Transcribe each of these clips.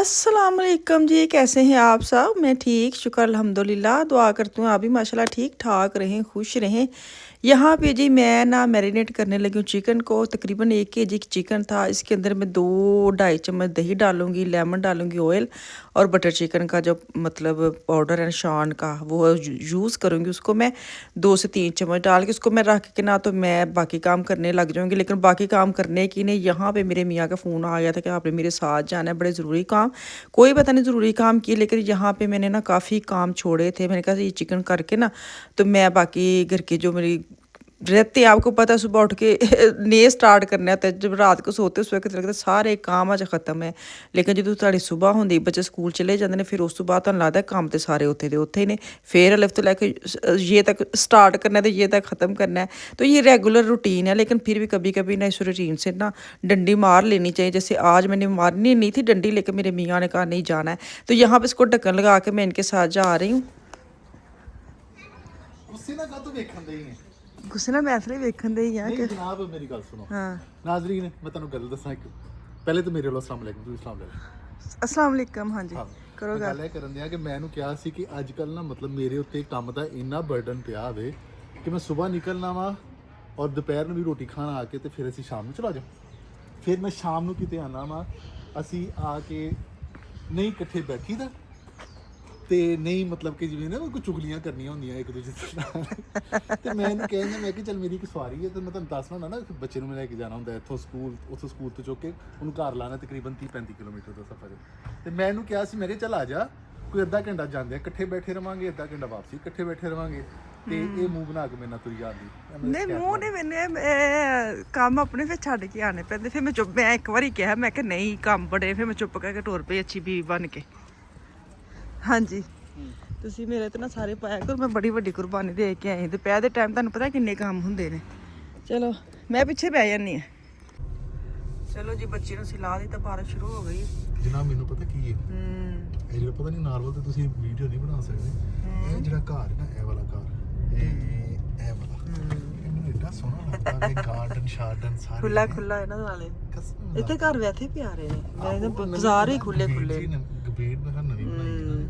अस्सलाम वालेकुम जी, कैसे हैं आप सब? मैं ठीक, शुक्र अल्हम्दुलिल्लाह। दुआ करती हूँ आप भी माशाल्लाह ठीक ठाक रहें, खुश रहें। यहाँ पे जी मैं ना मैरिनेट करने लगी हूँ चिकन को। तकरीबन 1 केजी चिकन था। इसके अंदर मैं 2 ढाई चम्मच दही डालूँगी, लेमन डालूँगी, ऑयल और बटर चिकन का जो मतलब पाउडर है निशान का वो यूज़ करूँगी। उसको मैं 2 से 3 चम्मच डाल के उसको मैं रख के ना तो मैं बाकी काम करने लग जाऊँगी। लेकिन बाकी काम करने की नहीं, यहाँ पे मेरे मियाँ का फ़ोन आ गया था कि आपने मेरे साथ जाना है, बड़े ज़रूरी काम। कोई पता नहीं ज़रूरी काम किए, लेकिन यहाँ पे मैंने ना काफ़ी काम छोड़े थे। मैंने कहा ये चिकन करके ना तो मैं बाकी घर की जो मेरी रहते हैं, आपको पता है सुबह उठ के ने स्टार्ट करना होता है। जब रात को सोते उस वक्त लगता सारे काम अज खत्म है। लेकिन जो ਤੁਹਾਡੀ सुबह होंगी बच्चे स्कूल चले जाते हैं, फिर उस तो बाद ਤੁਹਾਨੂੰ लगता है काम तो सारे उत्थे दे उत्थे ही ने। फिर अलिफ तो लैके ये तक स्टार्ट करना है तो ये तक ख़त्म करना है। तो ये रेगुलर रूटीन है, लेकिन फिर भी कभी कभी ना इस रूटीन से ना डंडी मार लेनी चाहिए। जैसे आज मैंने मारनी नहीं थी डंडी, लेकिन मेरे मियाँ ने कहा नहीं जाना है, तो यहाँ पे इसको ढक्कन लगा के मैं इनके साथ जा रही हूँ। गुस्से ना मैं इसलिए वेखन दे ही आ नहीं जनाब मेरी गल सुनो। हाँ नाजरीन मैं तेन गल दसा एक पहले तो मेरे वालों अस्सलाम वालेकुम तुम अस्सलाम वालेकुम। अस्सलाम वालेकुम। हाँ जी हाँ करो गल ਇਹ ਕਰਨ ਦਿਆ ਕਿ ਮੈਂ ਇਹਨੂੰ ਕਿਹਾ ਸੀ ਕਿ ਅੱਜ ਕੱਲ ਨਾ ਮਤਲਬ ਮੇਰੇ ਉੱਤੇ ਕੰਮ ਦਾ ਇੰਨਾ ਬਰਡਨ ਪਿਆ ਵੇ ਕਿ ਮੈਂ ਸਵੇਰ ਨਿਕਲਣਾ ਵਾ ਔਰ ਦੁਪਹਿਰ ਨੂੰ ਵੀ ਰੋਟੀ ਖਾਣ ਆ ਕੇ ਤੇ ਫਿਰ ਅਸੀਂ ਸ਼ਾਮ ਨੂੰ ਚਲਾ ਜਾ। ਫਿਰ ਮੈਂ ਸ਼ਾਮ ਨੂੰ ਕਿਤੇ ਆਣਾ ਵਾ, ਅਸੀਂ ਆ ਕੇ ਨਹੀਂ ਇਕੱਠੇ ਬੈਠੀਦਾ ਤੇ ਨਹੀਂ ਮਤਲਬ ਕਿ ਜਿਵੇਂ ਨਾ ਕੋਈ ਚੁਗਲੀਆਂ ਕਰਨੀਆਂ ਹੁੰਦੀਆਂ ਇੱਕ ਦੂਜੇ ਦੇ ਨਾਲ। ਤੇ ਮੈਂ ਇਹਨੂੰ ਕਹਿੰਦਾ ਮੈਂ ਕਿ ਚੱਲ ਮੇਰੀ ਇੱਕ ਸਵਾਰੀ ਹੈ ਤੇ ਮੈਂ ਤੁਹਾਨੂੰ ਦੱਸਣਾ ਹੁੰਦਾ ਨਾ ਬੱਚੇ ਨੂੰ ਮੈਂ ਲੈ ਕੇ ਜਾਣਾ ਹੁੰਦਾ ਇੱਥੋਂ ਸਕੂਲ ਤੋਂ ਚੁੱਕ ਕੇ ਉਹਨੂੰ ਘਰ ਲਾਣਾ ਤਕਰੀਬਨ 30-35 ਕਿਲੋਮੀਟਰ ਦਾ ਸਫ਼ਰ ਹੈ। ਤੇ ਮੈਂ ਇਹਨੂੰ ਕਿਹਾ ਸੀ ਮੇਰੇ ਚੱਲ ਆ ਜਾ, ਕੋਈ ਅੱਧਾ ਘੰਟਾ ਜਾਂਦੇ ਇਕੱਠੇ ਬੈਠੇ ਰਵਾਂਗੇ, ਅੱਧਾ ਘੰਟਾ ਵਾਪਸੀ ਇਕੱਠੇ ਬੈਠੇ ਰਵਾਂਗੇ। ਤੇ ਇਹ ਮੂੰਹ ਬਣਾ ਕੇ ਮੇਰੇ ਨਾਲ ਤੁਰੀ ਜਾਂਦੀ। ਨਹੀਂ ਮੂੰਹ ਨਹੀਂ ਮੈਨੇ ਕੰਮ ਆਪਣੇ ਫਿਰ ਛੱਡ ਕੇ ਆਣੇ ਪੈਂਦੇ। ਫਿਰ ਮੈਂ ਚੁੱਪ, ਮੈਂ ਇੱਕ ਵਾਰੀ ਕਿਹਾ ਮੈਂ ਕਿ ਨਹੀਂ ਕੰਮ ਬੜੇ, ਫਿਰ ਮੈਂ ਚੁੱਪ ਕਰਕੇ ਟੁਰ ਪਈ ਅੱਛੀ ਬੀਵੀ ਬਣ ਕੇ। ਹਾਂਜੀ ਤੁਸੀਂ ਮੇਰੇ ਤੇ ਨਾ ਸਾਰੇ ਪਾਇਆ ਕਰੋ, ਮੈਂ ਬੜੀ ਵੱਡੀ ਕੁਰਬਾਨੀ ਦੇ ਕੇ ਆਈ। ਦੁਪਹਿਰ ਦੇ ਟਾਈਮ ਤੁਹਾਨੂੰ ਪਤਾ ਕਿੰਨੇ ਕੰਮ ਹੁੰਦੇ ਨੇ। ਚਲੋ ਮੈਂ ਪਿੱਛੇ ਬਹਿ ਜਾਂਦੀ ਹਾਂ। ਚਲੋ ਜੀ ਬੱਚੇ ਨੂੰ ਸਿਲਾ ਦੀ ਤਾਂ ਬਾਰਿਸ਼ ਸ਼ੁਰੂ ਹੋ ਗਈ। ਜਨਾਬ ਮੈਨੂੰ ਪਤਾ ਕੀ ਹੈ, ਇਹ ਜਿਹੜਾ ਪਤਾ ਨਹੀਂ ਨਾਰਮਲ ਤੇ ਤੁਸੀਂ ਵੀਡੀਓ ਨਹੀਂ ਬਣਾ ਸਕਦੇ। ਇਹ ਜਿਹੜਾ ਘਰ ਹੈ ਨਾ ਇਹ ਵਾਲਾ ਘਰ ਇਹ ਵਾਲਾ ਮੈਨੂੰ ਇੱਡਾ ਸੋਹਣਾ ਲੱਗਦਾ ਹੈ। ਗਾਰਡਨ ਸ਼ਾਰਡਨ ਸਾਰੇ ਖੁੱਲਾ ਖੁੱਲਾ ਇਹਨਾਂ ਦੇ ਨਾਲੇ ਇੱਥੇ ਘਰ ਵੈਸੇ ਪਿਆਰੇ ਨੇ। ਮੈਂ ਤਾਂ ਬਾਜ਼ਾਰ ਹੀ ਖੁੱਲੇ ਖੁੱਲੇ ਗਬੇੜ ਮੈਂ ਨਵੀਂ ਬਣਾਈ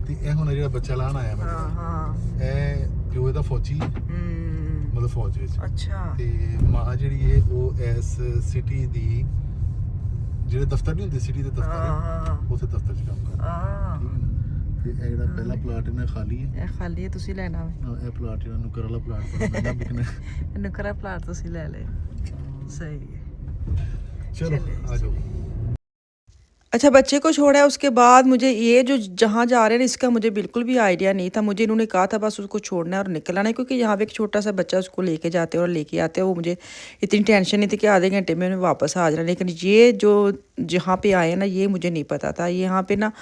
ਤੇ ਇਹ ਹੁਣ ਜਿਹੜਾ ਬੱਚਾ ਲਾਣ ਆਇਆ ਮੈਂ ਹਾਂ ਇਹ ਪਿਓ ਇਹਦਾ ਫੌਜੀ ਮਤਲਬ ਫੌਜ ਵਿੱਚ। ਅੱਛਾ ਤੇ ਮਾਂ ਜਿਹੜੀ ਹੈ ਉਹ ਇਸ ਸਿਟੀ ਦੀ ਜਿਹੜੇ ਦਫ਼ਤਰ ਨਹੀਂ ਹੁੰਦੇ ਸਿਟੀ ਦੇ ਦਫ਼ਤਰ ਉਸੇ ਦਫ਼ਤਰ 'ਚ ਕੰਮ ਕਰਦਾ। ਤੇ ਇਹ ਜਿਹੜਾ ਪਹਿਲਾ ਪਲਾਟ ਇਹਨਾਂ ਖਾਲੀ ਹੈ, ਇਹ ਖਾਲੀ ਹੈ, ਤੁਸੀਂ ਲੈਣਾ ਵਾ। ਇਹ ਪਲਾਟ ਜਿਹੜਾ ਨੁਕਰ ਵਾਲਾ ਪਲਾਟ ਬਣਾ ਮੈਂ ਬਿਕਣਾ। ਨੁਕਰਾ ਪਲਾਟ ਤੁਸੀਂ ਲੈ ਲੈ, सही है। चलो आ जाओ। अच्छा बच्चे को छोड़ा है, उसके बाद मुझे ये जो जहाँ जा रहे हैं इसका मुझे बिल्कुल भी आइडिया नहीं था। मुझे इन्होंने कहा था बस उसको छोड़ना है और निकल आना है, क्योंकि यहाँ पे एक छोटा सा बच्चा उसको लेके जाते हैं और लेके आते हैं। वो मुझे इतनी टेंशन नहीं थी कि आधे घंटे में वापस आ जाना। लेकिन ये जो जहाँ पे आए ना ये मुझे नहीं पता था। यहाँ पे ना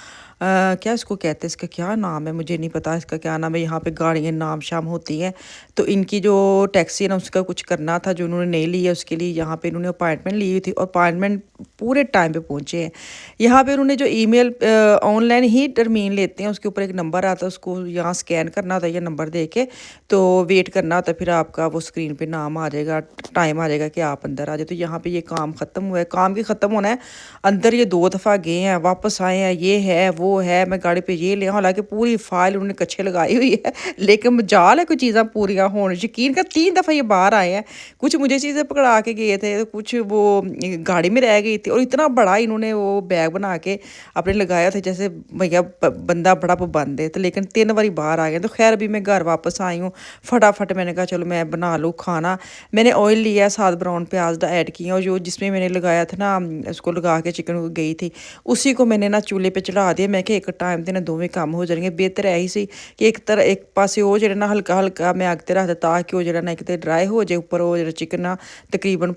क्या इसको कहते हैं, इसका क्या नाम है मुझे नहीं पता इसका क्या नाम है। यहाँ पे गाड़ियाँ नाम शाम होती हैं, तो इनकी जो टैक्सी है ना उसका कुछ करना था जो उन्होंने नहीं लिया। उसके लिए यहाँ पे इन्होंने अपॉइंटमेंट ली हुई थी और अपॉइंटमेंट पूरे टाइम पे पहुँचे हैं। यहाँ पे उन्होंने जो ईमेल ऑनलाइन ही टर्मीन लेते हैं, उसके ऊपर एक नंबर आता है, उसको यहाँ स्कैन करना होता है, ये नंबर दे के तो वेट करना होता है। फिर आपका वो स्क्रीन पे नाम आ जाएगा, टाइम आ जाएगा कि आप अंदर आ जाए। तो यहाँ पे ये काम ख़त्म हुआ है, काम भी ख़त्म होना है। अंदर ये 2 दफ़ा गए हैं, वापस आए हैं, ये है वो है, मैं गाड़ी पे ये ले। हालांकि पूरी फाइल उन्होंने कच्छे लगाई हुई है, लेकिन मजाल है कोई चीज़ें पूरियाँ हो। यकीन कर 3 दफ़ा ये बाहर आए हैं। कुछ मुझे चीज़ें पकड़ा के गए थे, कुछ वो गाड़ी में रह गई थी। और इतना बड़ा इन्होंने वो बैग बना के अपने लगाया था जैसे भैया बंदा बड़ा पाबंद है। तो लेकिन 3 बारी बाहर आ गए। तो खैर अभी मैं घर वापस आई हूँ, फटाफट मैंने कहा चलो मैं बना लूँ खाना। मैंने ऑयल लिया, साथ ब्राउन प्याज ऐड किया, और जो जिसमें मैंने लगाया था ना उसको लगा के चिकन को गई थी उसी को मैंने ना चूल्हे पे चढ़ा दिया। मैं कि एक टाइम ते ना दोवें काम हो जाएंगे। बेहतर यही सी कि एक पासे वो जो ना हल्का हल्का मैं अग ते रख दिता ताकि वो जो ना एक तो ड्राई हो जाए, उपर वो जो चिकन ना तकरीबन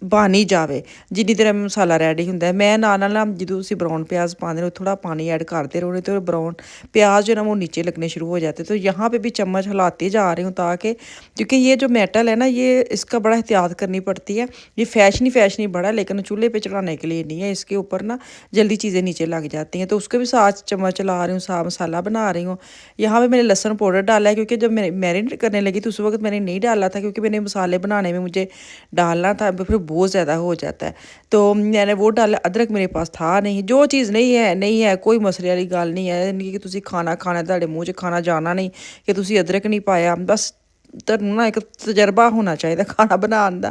बन ही जाए जिन्नी देर मसाला रेडी होंगे। मैं नाल जो तुम ब्राउन प्याज पाते हो थोड़ा पानी ऐड करते रहो, तो ब्राउन प्याज जो ना वो नीचे लगने शुरू हो जाते। तो यहाँ पे भी चम्मच हिलाते जा रही हूँ ताकि, क्योंकि ये जो मेटल है ना ये इसका बड़ा एहतियात करनी पड़ती है। ये फैशनी बड़ा, लेकिन चूल्हे पे चढ़ाने के लिए नहीं है। इसके ऊपर ना जल्दी चीज़ें नीचे लग जाती हैं। तो उसके भी साथ चम्मच चला रही हूँ, साथ मसाला बना रही हूँ। यहाँ पे मैंने लहसुन पाउडर डाला है, क्योंकि जब मैं मैरिनेट करने लगी तो उस वक्त मैंने नहीं डाला था, क्योंकि मैंने मसाले बनाने में मुझे डालना था। फिर बहुत ज़्यादा हो जाता है। तो मैंने वो डाला, अदरक मेरे पास था नहीं, जो चीज़ नहीं है कोई मसले वाली गल नहीं है, नहीं कि तुसी खाना खाना ਤੁਹਾਡੇ ਮੂੰਹ 'ਚ ਖਾਣਾ ਜਾਣਾ ਨਹੀਂ ਕਿ ਤੁਸੀਂ अदरक नहीं पाया, बस ਤੁਹਾਨੂੰ ना एक तजर्बा होना चाहिए खाना बनाने का।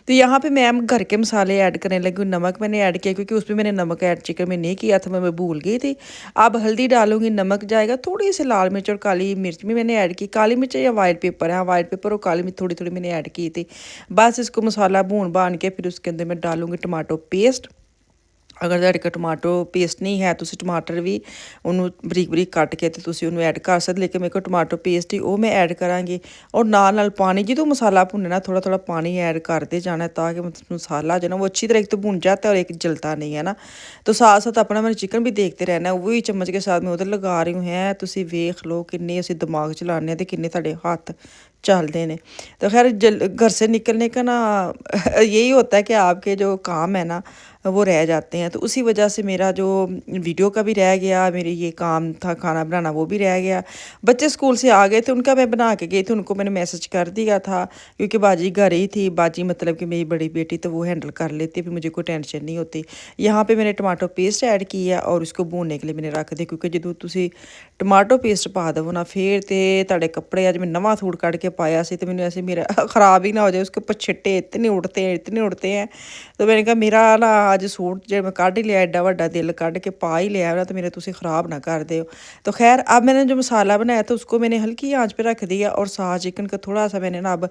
तो यहाँ पे मैं घर के मसाले ऐड करने लगी हूँ। नमक मैंने ऐड किया क्योंकि उसमें मैंने नमक ऐड चिकन में नहीं किया था, मैं भूल गई थी। अब हल्दी डालूंगी, नमक जाएगा, थोड़ी सी लाल मिर्च और काली मिर्च भी मैंने ऐड की। काली मिर्च या वाइट पेपर है, वाइट पेपर और काली मिर्च थोड़ी थोड़ी मैंने ऐड की थी। बस इसको मसाला भून भान के फिर उसके अंदर मैं डालूंगी टमाटो पेस्ट। अगर ਤੁਹਾਡੇ ਕੋਲ ਟਮਾਟੋ ਪੇਸਟ ਨਹੀਂ ਹੈ, ਤੁਸੀਂ ਟਮਾਟਰ ਵੀ ਉਹਨੂੰ ਬਰੀਕ ਬਰੀਕ ਕੱਟ ਕੇ ਤੇ ਤੁਸੀਂ ਉਹਨੂੰ ਐਡ ਕਰ ਸਕਦੇ, ਲੇਕਿਨ ਮੇਰੇ ਕੋਲ ਟਮਾਟੋ ਪੇਸਟ ਹੀ ਉਹ ਮੈਂ ਐਡ ਕਰਾਂਗੀ। ਔਰ ਨਾਲ ਪਾਣੀ, ਜਦੋਂ मसाला भुनना थोड़ा थोड़ा पानी ऐड करते जाना है ताकि मसाला जो ना वो अच्छी तरह एक तो भुन जाता है और एक जलता नहीं है ना। तो साथ साथ अपना मैंने चिकन भी देखते रहना है, वही चम्मच के साथ मैं उधर लगा रही हूँ। है तुसी वेख लो किन्ने ਅਸੀਂ दिमाग चलाने ते किन्ने ਤੁਹਾਡੇ हथ चलते हैं। तो खैर घर से निकलने का ना यही होता है कि आपके जो काम है ना वो रह जाते हैं। तो उसी वजह से मेरा जो वीडियो का भी रह गया, मेरी ये काम था खाना बनाना वो भी रह गया। बच्चे स्कूल से आ गए थे, उनका मैं बना के गई थी, उनको मैंने मैसेज कर दिया था क्योंकि बाजी घर ही थी। बाजी मतलब कि मेरी बड़ी बेटी, तो वो हैंडल कर लेती, फिर मुझे कोई टेंशन नहीं होती। यहाँ पे मैंने टमाटो पेस्ट ऐड किया और उसको भूनने के लिए मैंने रख दिया, क्योंकि जो तुसी टमाटो पेस्ट पा दो ना फिर तो ਤੁਹਾਡੇ कपड़े अज मैं नवा सूट कट के पाया सी तो मैंने ऐसे मेरा ख़राब ही ना हो जाए, उसके ऊपर छिट्टे इतने उड़ते हैं। तो मैंने कहा मेरा ना अज सूट जो मैं कढ़ ही लिया, एडा वड्डा दिल कढ़ के पा ही लिया ना, तो मेरे तुसी ख़राब ना कर दो। तो खैर अब मैंने जो मसाला बनाया था उसको मैंने हल्की आंच पे रख दिया और साथ चिकन का थोड़ा सा मैंने ना अब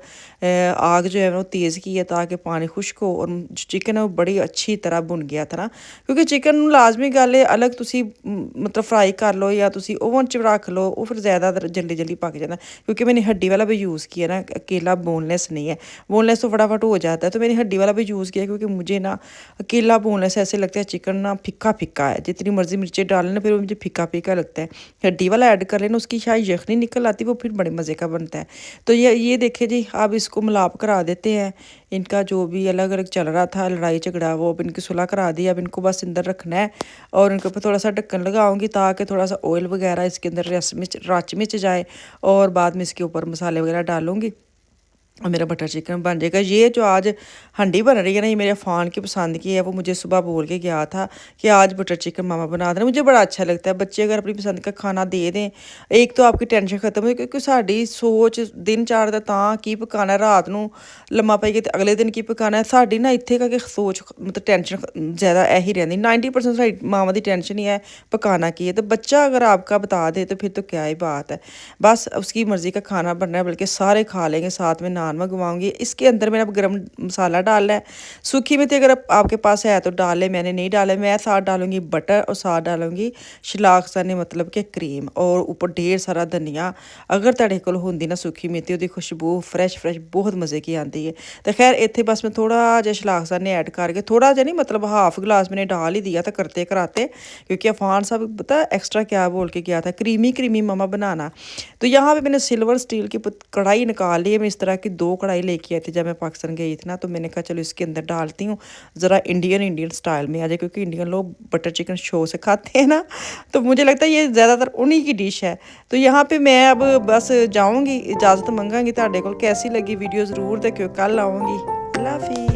आग जो है वो तेज़ की है ताकि पानी खुश्क हो और चिकन है वो बड़ी अच्छी तरह भुन गया था ना। क्योंकि चिकन लाजमी गल है अलग तुसी मतलब फ्राई कर लो या तुसी ओवन च रख लो, वो फिर ज़्यादा जल्दी पक जाता। क्योंकि मैंने हड्डी वाला भी यूज़ किया ना, अकेला बोनलेस नहीं है, बोनलेस तो फटाफट हो जाता है। तो मैंने हड्डी वाला भी यूज़ किया क्योंकि मुझे ना अकेला बोनलेस ऐसे लगता है चिकन ना फीका फीका है, जितनी मर्जी मिर्चें डाल लेना फिर वो मुझे फीका फीका लगता है। हड्डी वाला ऐड कर लेना, उसकी शायद यखनी निकल आती, वो फिर बड़े मज़े का बनता है। तो ये देखिए जी, अब इसको मिलाप करा देते हैं। इनका जो भी अलग अलग चल रहा था लड़ाई झगड़ा वो अब इनकी सुलह करा दी। अब इनको बस अंदर रखना है और इनके ऊपर थोड़ा सा ढक्कन लगाऊंगी ताकि थोड़ा सा ऑयल वगैरह इसके अंदर रच मिच जाए और बाद में इसके ऊपर मसाले वगैरह डालूंगी और मेरा बटर चिकन बन जाएगा। ये जो आज हंडी बन रही है ना, ये मेरे फ़ान की पसंद की है, वो मुझे सुबह बोल के गया था कि आज बटर चिकन मामा बना देना। मुझे बड़ा अच्छा लगता है, बच्चे अगर अपनी पसंद का खाना दे दें, एक तो आपकी टेंशन खत्म हो, क्योंकि साड़ी सोच दिन चाढ़दा तां की पकाना, रात ਨੂੰ लम्मा पाइए तो अगले दिन की पकाना है। साड़ी ना इत्थे का सोच मतलब टेंशन ज़्यादा यही रहती, 90% साड़ी मावा की टेंशन ही है पकाना की है। तो बच्चा अगर आपका बता दे तो फिर तो क्या ही बात है, बस उसकी मर्ज़ी का खाना बनना है, बल्कि सारे खा लेंगे। साथ में नान मंगवाऊंगी। इसके अंदर मैंने अब गरम मसाला डालना है, सूखी मेथी अगर आपके पास है तो डाल ले, मैंने नहीं डाला। मैं साथ डालूंगी बटर और साथ डालूंगी शलाकसाने मतलब कि क्रीम और ऊपर ढेर सारा धनिया। अगर ਤੁਹਾਡੇ ਕੋਲ ਹੁੰਦੀ ना सूखी मेथी, ਉਹਦੀ खुशबू फ्रैश बहुत मज़े की आती है। तो खैर इतने बस मैं थोड़ा जहा शलाकसाने ऐड करके, थोड़ा जहा नहीं मतलब हाफ गिलास मैंने डाल ही दिया था करते कराते, क्योंकि अफान साहब पता एक्स्ट्रा क्या बोल के गया था, क्रीमी मामा बनाना। तो यहाँ पे मैंने सिल्वर स्टील की कढ़ाई निकाल ली है। मैं इस तरह की 2 कढ़ाई लेके आई थी जब मैं पाकिस्तान गई थी ना, तो मैंने कहा चलो इसके अंदर डालती हूँ ज़रा इंडियन स्टाइल में आ जाए, क्योंकि इंडियन लोग बटर चिकन शो से खाते हैं ना, तो मुझे लगता है ये ज़्यादातर उन्हीं की डिश है। तो यहाँ पे मैं अब बस जाऊँगी, इजाज़त मंगांगी ਤੁਹਾਡੇ ਕੋਲ। कैसी लगी वीडियो ज़रूर देखियो, कल आऊँगी। अल्लाह हाफिज़।